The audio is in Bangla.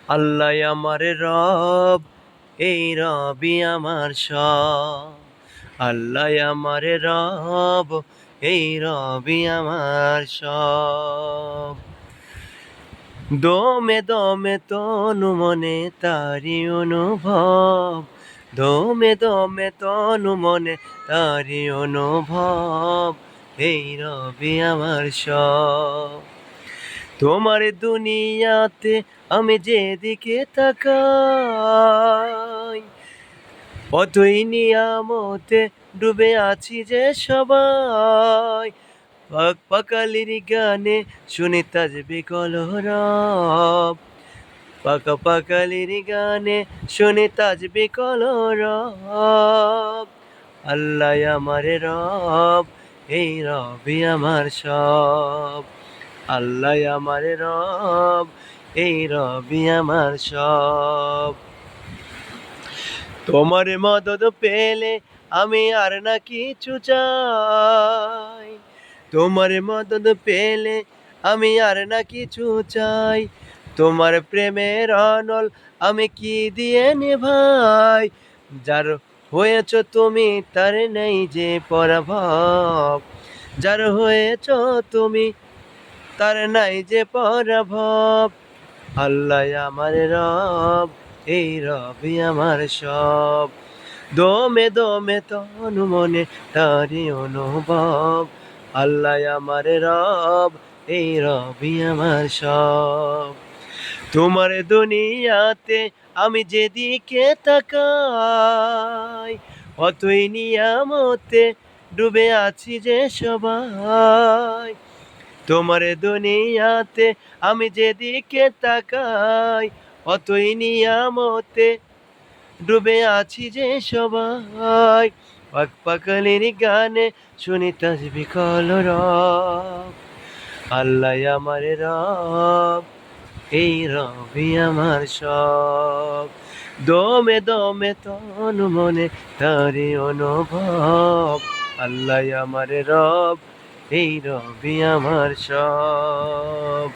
আল্লাহ আমার রব, এই রবি আমার সব। আল্লাহ আমার রব, এই রবি আমার সব। দমে দমে তনু মনে তারি অনুভব, দমে দমে তনু মনে তারি অনুভব, এই রবি আমার সব। তোমার দুনিয়াতে আমি যেদিকে তাকাই, অতই নিয়ামতে ডুবে আছি যে সবাই। পাক পাকালির গানে শুনি তাজবি কলরব, পাকা পাকালির গানে শুনি তাজবি কলরব। আল্লাহ আমার রব, এই রবি আমার সব। আল্লাহ আমার রব, এই রবি আমার সব। তোমার মদদ পেলে আমি আর না কিছু চাই, তোমার মদদ পেলে আমি আর না কিছু চাই। তোমার প্রেমের অনল আমি কি দিয়ে নেভাই, যার হয়েছ তুমি তার নেই যে পরাভব, যার হয়েছ তুমি তার নাই যে পরাভব। আল্লাহ আমার রব, এই রবি আমার সব। দমে দমে তনু মনে তারি অনুভব। আল্লাহ আমার রব, এই রবি আমার সব। তোমার দুনিয়াতে আমি যেদিকে তাকাই, অতই নিয়ামতে ডুবে আছি যে সবাই। তোমার দুনিয়াতে আমি যেদিকে তাকাই, অতই নিয়ামতে ডুবে আছি যে সবাই। পাক পাকালির গানে শুনি তাজবি কলরব। আল্লাহ আমার রব, এই রবি আমার সব। দমে দমে তনু মনে তারি অনুভব। আল্লাহ আমার রব, এই রবি আমার সব।